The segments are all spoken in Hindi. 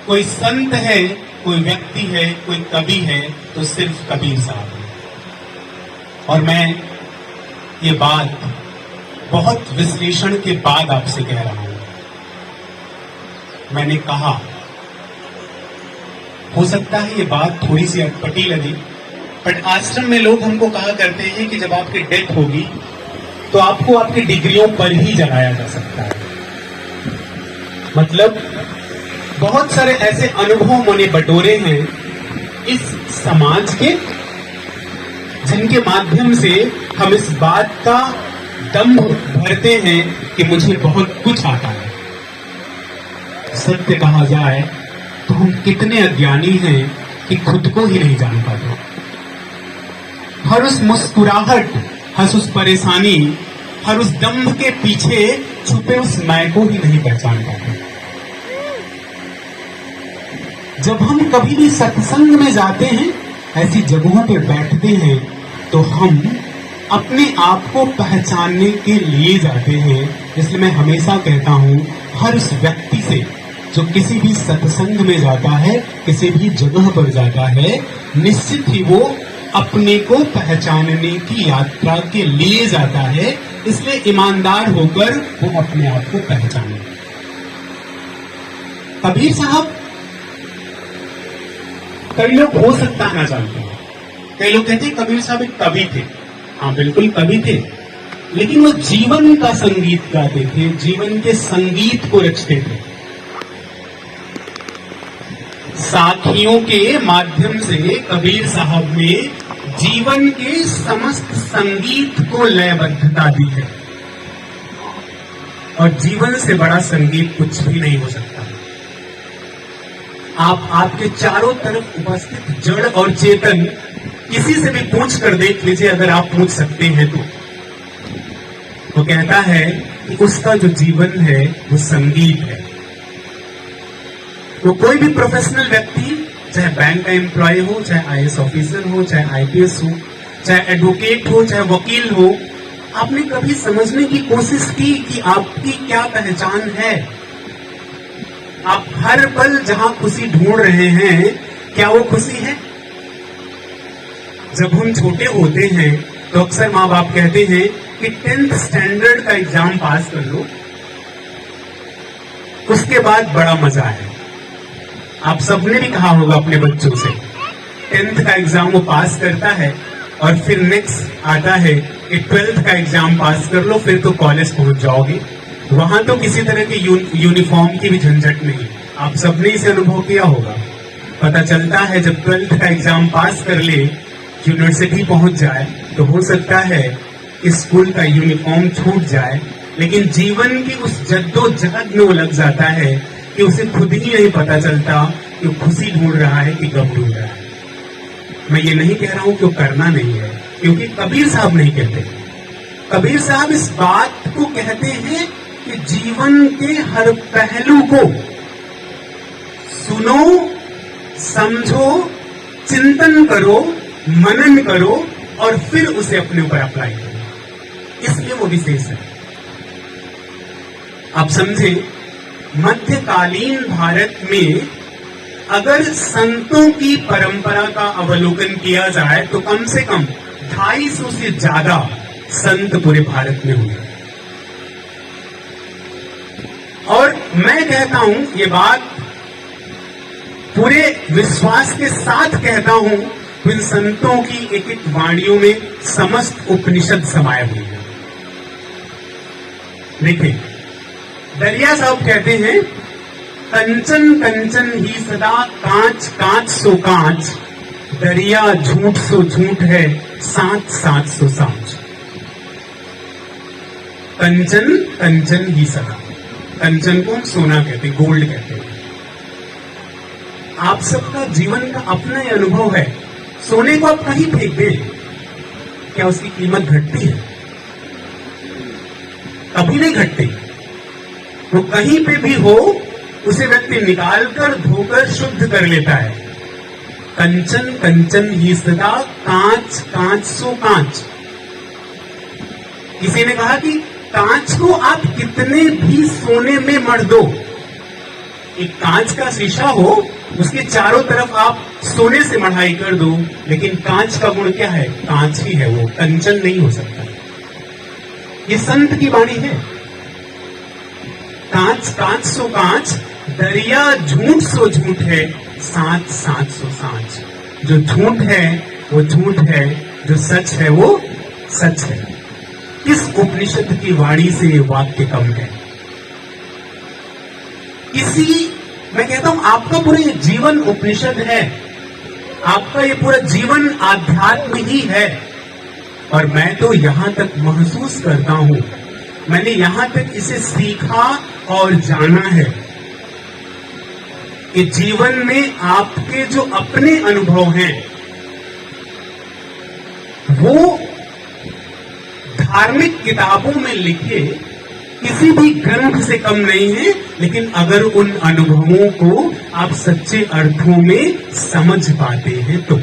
कोई संत है, कोई व्यक्ति है, कोई कवि है तो सिर्फ कबीर साहब है। और मैं ये बात बहुत विश्लेषण के बाद आपसे कह रहा हूं। मैंने कहा, हो सकता है ये बात थोड़ी सी अटपटी लगे, बट आश्रम में लोग हमको कहा करते हैं कि जब आपकी डेथ होगी तो आपको आपकी डिग्रियों पर ही जलाया जा सकता है। मतलब बहुत सारे ऐसे अनुभव मैंने बटोरे हैं इस समाज के, जिनके माध्यम से हम इस बात का दम भरते हैं कि मुझे बहुत कुछ आता है। सत्य कहा जाए तो हम कितने अज्ञानी हैं कि खुद को ही नहीं जान पाते। हर उस मुस्कुराहट, हर उस परेशानी, हर उस दम्भ के पीछे छुपे उस मैं को ही नहीं पहचान पाते। जब हम कभी भी सत्संग में जाते हैं, ऐसी जगहों पर बैठते हैं, तो हम अपने आप को पहचानने के लिए जाते हैं। इसलिए मैं हमेशा कहता हूं, हर उस व्यक्ति से जो किसी भी सत्संग में जाता है, किसी भी जगह पर जाता है, निश्चित ही वो अपने को पहचानने की यात्रा के लिए जाता है। इसलिए ईमानदार होकर वो अपने आप को पहचाने। कबीर साहब, कई लोग हो सकता है ना जानते हैं, कई लोग कहते हैं कबीर साहब एक कवि थे। हाँ, बिल्कुल कवि थे, लेकिन वो जीवन का संगीत गाते थे, जीवन के संगीत को रचते थे। साखियों के माध्यम से कबीर साहब ने जीवन के समस्त संगीत को लयबद्धता दी है। और जीवन से बड़ा संगीत कुछ भी नहीं हो सकता। आपके चारों तरफ उपस्थित जड़ और चेतन, किसी से भी पूछ कर देख लीजिए, अगर आप पूछ सकते हैं तो वो कहता है कि उसका जो जीवन है वो संगीत है। तो कोई भी प्रोफेशनल व्यक्ति, चाहे बैंक का एम्प्लॉय हो, चाहे आईएएस ऑफिसर हो, चाहे आईपीएस हो, चाहे एडवोकेट हो, चाहे वकील हो, आपने कभी समझने की कोशिश की कि आपकी क्या पहचान है? आप हर पल जहां खुशी ढूंढ रहे हैं, क्या वो खुशी है? जब हम छोटे होते हैं तो अक्सर माँ बाप कहते हैं कि 10th स्टैंडर्ड का एग्जाम पास कर लो, उसके बाद बड़ा मजा है। आप सबने भी कहा होगा अपने बच्चों से, 10th का एग्जाम वो पास करता है और फिर नेक्स्ट आता है कि 12th का एग्जाम पास कर लो, फिर तो कॉलेज पहुंच जाओगे। वहां तो किसी तरह के यूनिफॉर्म की भी झंझट नहीं। आप सबने इसे अनुभव किया होगा। पता चलता है जब 12th का एग्जाम पास कर ले, यूनिवर्सिटी पहुंच जाए, तो हो सकता है स्कूल का यूनिफॉर्म छूट जाए, लेकिन जीवन की उस जद्दोजहद में वो लग जाता है कि उसे खुद ही नहीं पता चलता कि वो खुशी ढूंढ रहा है कि गम ढूंढ रहा है। मैं ये नहीं कह रहा हूं कि वो करना नहीं है, क्योंकि कबीर साहब नहीं कहते। कबीर साहब इस बात को कहते हैं कि जीवन के हर पहलू को सुनो, समझो, चिंतन करो, मनन करो और फिर उसे अपने ऊपर अप्लाई करो। इसलिए वो विशेष है। आप समझे, मध्यकालीन भारत में अगर संतों की परंपरा का अवलोकन किया जाए तो कम से कम 250 से ज्यादा संत पूरे भारत में हुए। और मैं कहता हूं, ये बात पूरे विश्वास के साथ कहता हूं, इन संतों की एक एक वाणियों में समस्त उपनिषद समाये हुए हैं। देखिए, दरिया साहब कहते हैं, कंचन कंचन ही सदा, कांच कांच सो कांच, दरिया झूठ सो झूठ है, साच साच सो साच। कंचन कंचन ही सदा, कंचन को सोना कहते, गोल्ड कहते हैं। आप सबका जीवन का अपना ही अनुभव है। सोने को आप कहीं फेंक दें, क्या उसकी कीमत घटती है? कभी नहीं घटती। वो कहीं पे भी हो, उसे व्यक्ति निकालकर धोकर शुद्ध कर लेता है। कंचन कंचन ही सदा, कांच कांच सो कांच। किसी ने कहा कि कांच को आप कितने भी सोने में मढ़ दो, एक कांच का शीशा हो, उसके चारों तरफ आप सोने से मढ़ाई कर दो, लेकिन कांच का गुण क्या है? कांच ही है, वो कंचन नहीं हो सकता। ये संत की वाणी है। कांच कांच सो कांच, दरिया झूठ सो झूठ है, सांच सांच सो सांच। जो झूठ है वो झूठ है, जो सच है वो सच है। किस उपनिषद की वाणी से ये वाक्य कम है? मैं कहता हूं आपका पूरा ये जीवन उपनिषद है, आपका ये पूरा जीवन आध्यात्म ही है। और मैं तो यहां तक महसूस करता हूं, मैंने यहां तक इसे सीखा और जाना है कि जीवन में आपके जो अपने अनुभव हैं वो धार्मिक किताबों में लिखे किसी भी ग्रंथ से कम नहीं है, लेकिन अगर उन अनुभवों को आप सच्चे अर्थों में समझ पाते हैं तो।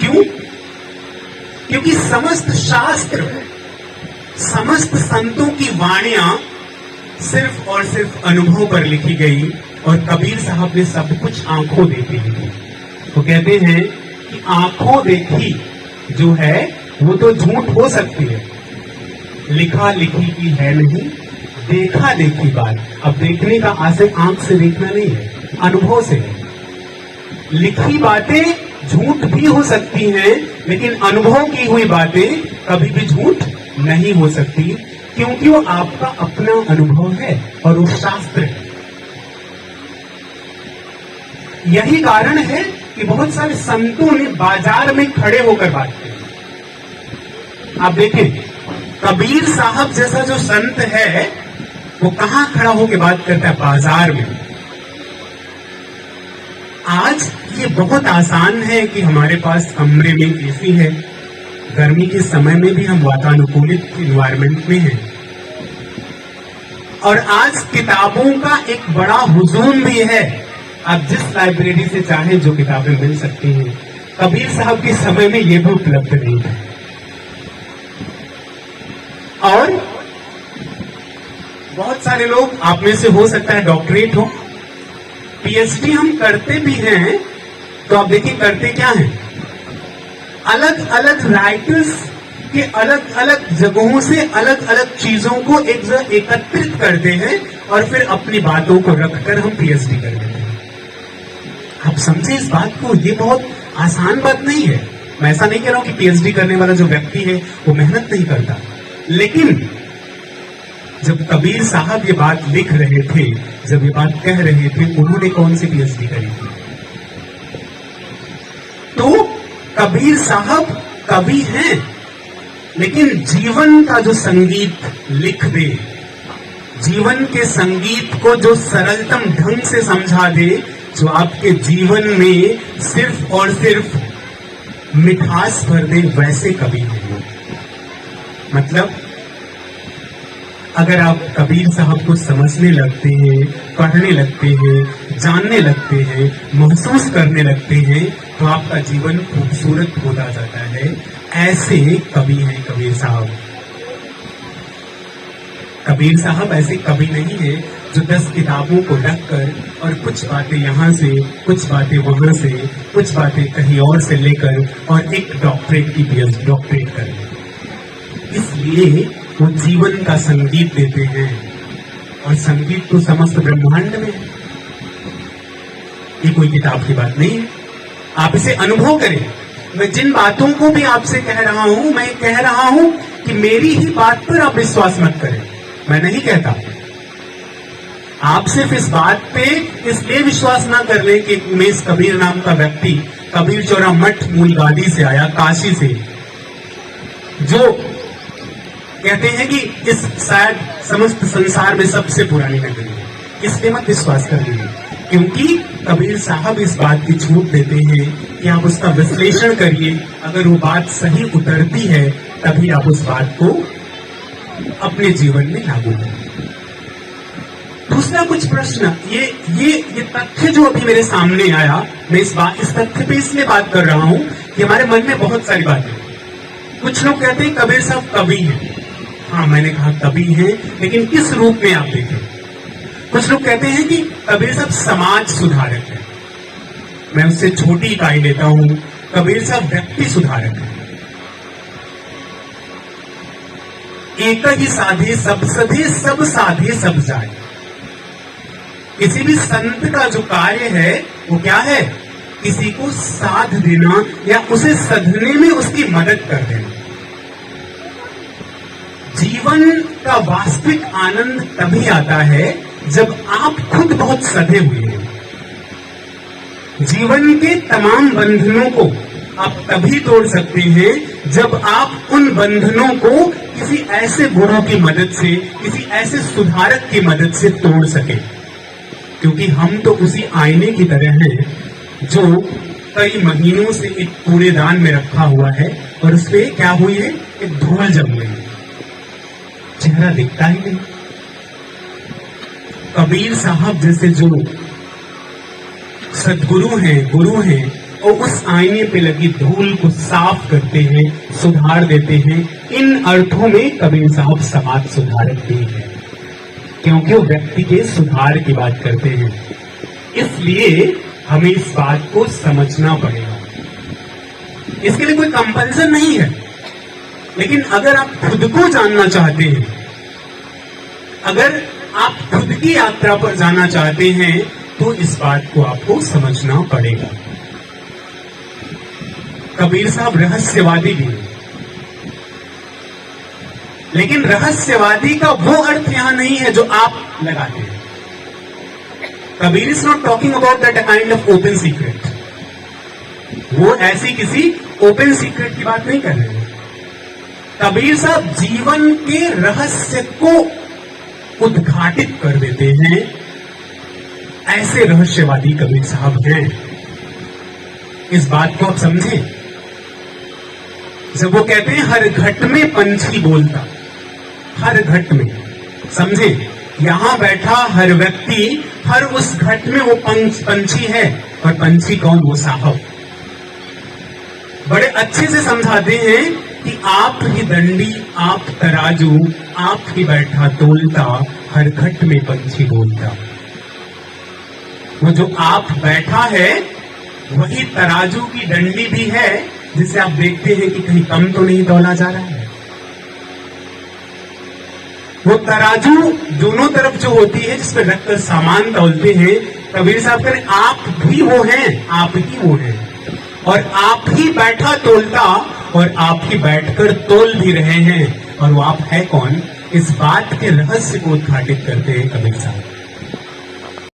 क्यों? क्योंकि समस्त शास्त्र, समस्त संतों की वाणियां सिर्फ और सिर्फ अनुभव पर लिखी गई, और कबीर साहब ने सब कुछ आंखों देखी लिखी। तो कहते हैं कि आंखों देखी जो है वो तो झूठ हो सकती है, लिखा लिखी की है नहीं, देखा देखी बात। अब देखने का आशय आंख से देखना नहीं है, अनुभव से है। लिखी बातें झूठ भी हो सकती हैं, लेकिन अनुभव की हुई बातें कभी भी झूठ नहीं हो सकती, क्योंकि वो आपका अपना अनुभव है और वो शास्त्र है। यही कारण है कि बहुत सारे संतों ने बाजार में खड़े होकर बात की। आप देखें, कबीर साहब जैसा जो संत है वो कहां खड़ा होकर बात करता है? बाजार में। आज ये बहुत आसान है कि हमारे पास कमरे में एसी है, गर्मी के समय में भी हम वातानुकूलित इन्वायरमेंट में हैं, और आज किताबों का एक बड़ा हुजूम भी है। आप जिस लाइब्रेरी से चाहें जो किताबें मिल सकती हैं। कबीर साहब के समय में ये भी उपलब्ध नहीं था। और बहुत सारे लोग, आप में से हो सकता है डॉक्टरेट हो, पीएचडी हम करते भी हैं, तो आप देखिए करते क्या है? अलग अलग राइटर्स के अलग अलग जगहों से अलग अलग चीजों को एक जगह एकत्रित करते हैं और फिर अपनी बातों को रखकर हम पीएचडी कर देते हैं। आप समझे इस बात को, ये बहुत आसान बात नहीं है। मैं ऐसा नहीं कह रहा हूं कि पीएचडी करने वाला जो व्यक्ति है वो मेहनत नहीं करता, लेकिन जब कबीर साहब ये बात लिख रहे थे, जब ये बात कह रहे थे, उन्होंने कौन सी पीएचडी करी थी? तो कबीर साहब कवि हैं, लेकिन जीवन का जो संगीत लिख दे, जीवन के संगीत को जो सरलतम ढंग से समझा दे, जो आपके जीवन में सिर्फ और सिर्फ मिठास भर दे, वैसे कवि हैं। मतलब अगर आप कबीर साहब को समझने लगते हैं, पढ़ने लगते हैं, जानने लगते हैं, महसूस करने लगते हैं, तो आपका जीवन खूबसूरत होता जाता है। ऐसे कवि हैं कबीर साहब। कबीर साहब ऐसे कवि नहीं है जो 10 किताबों को रखकर और कुछ बातें यहां से, कुछ बातें वहां से, कुछ बातें कहीं और से लेकर और एक डॉक्टरेट की डॉक्टरेट करें। इसलिए वो जीवन का संगीत देते हैं, और संगीत तो समस्त ब्रह्मांड में है। ये कोई किताब की बात नहीं है, आप इसे अनुभव करें। मैं जिन बातों को भी आपसे कह रहा हूं, मैं कह रहा हूं कि मेरी ही बात पर आप विश्वास मत करें। मैं नहीं कहता, आप सिर्फ इस बात पे इसलिए विश्वास ना कर ले कि उमेश कबीर नाम का व्यक्ति कबीर चौरा मठ मूल गादी से आया, काशी से, जो कहते हैं कि इस शायद समस्त संसार में सबसे पुरानी नगरी है, इसलिए मत विश्वास कर लीजिए। क्योंकि कबीर साहब इस बात की छूट देते हैं कि आप उसका विश्लेषण करिए, अगर वो बात सही उतरती है तभी आप उस बात को अपने जीवन में लागू करें। दूसरा कुछ प्रश्न, ये तथ्य जो अभी मेरे सामने आया, मैं इस तथ्य पे इसलिए बात कर रहा हूं कि हमारे मन में बहुत सारी बातें। कुछ लोग कहते हैं कबीर साहब कवि हैं। हाँ, मैंने कहा कवि हैं, लेकिन किस रूप में आप देखें? कुछ लोग कहते हैं कि कबीर साहब समाज सुधारक है, मैं उससे छोटी इकाई लेता हूं, कबीर साहब व्यक्ति सुधारक है। एक ही साधे सब सधे, सब साधे सब जाए। किसी भी संत का जो कार्य है वो क्या है? किसी को साध देना या उसे सधने में उसकी मदद कर देना। जीवन का वास्तविक आनंद तभी आता है जब आप खुद बहुत सधे हुए हैं। जीवन के तमाम बंधनों को आप तभी तोड़ सकते हैं जब आप उन बंधनों को किसी ऐसे गुरु की मदद से, किसी ऐसे सुधारक की मदद से तोड़ सके। क्योंकि हम तो उसी आईने की तरह हैं जो कई महीनों से एक कूड़ेदान में रखा हुआ है और उसपे क्या हुई है? एक धूल जम गई, चेहरा दिखता ही नहीं। कबीर साहब जैसे जो सदगुरु हैं, गुरु हैं, और उस आईने पे लगी धूल को साफ करते हैं, सुधार देते हैं। इन अर्थों में कबीर साहब समाज सुधारक भी हैं, क्योंकि वो व्यक्ति के सुधार की बात करते हैं। इसलिए हमें इस बात को समझना पड़ेगा। इसके लिए कोई कंपल्सन नहीं है, लेकिन अगर आप खुद को जानना चाहते हैं, अगर आप खुद की यात्रा पर जाना चाहते हैं, तो इस बात को आपको समझना पड़ेगा। कबीर साहब रहस्यवादी भी हैं, लेकिन रहस्यवादी का वो अर्थ यहां नहीं है जो आप लगाते हैं। Kabir is not talking about that kind of open secret. वो ऐसी किसी ओपन सीक्रेट की बात नहीं कर रहे हैं। कबीर साहब जीवन के रहस्य को उद्घाटित कर देते हैं। ऐसे रहस्यवादी कबीर साहब हैं। इस बात को आप समझें। जब वो कहते हैं हर घट में पंछी बोलता, हर घट में, समझे, यहां बैठा हर व्यक्ति, हर उस घट में वो पंछी है। और पंछी कौन? वो साहब। बड़े अच्छे से समझाते हैं कि आप ही दंडी, आप तराजू, आप ही बैठा तोलता, हर घट में पंछी बोलता। वो जो आप बैठा है वही तराजू की डंडी भी है, जिसे आप देखते हैं कि कहीं कम तो नहीं तौला जा रहा है। वो तराजू दोनों तरफ जो होती है, जिस पर रखकर सामान तौलते हैं, कबीर साहब करें आप भी वो हैं, आप ही वो हैं। और आप ही बैठा तोलता और आप ही बैठकर तोल भी रहे हैं। और वो आप है कौन? इस बात के रहस्य को उद्घाटित करते हैं कबीर साहब।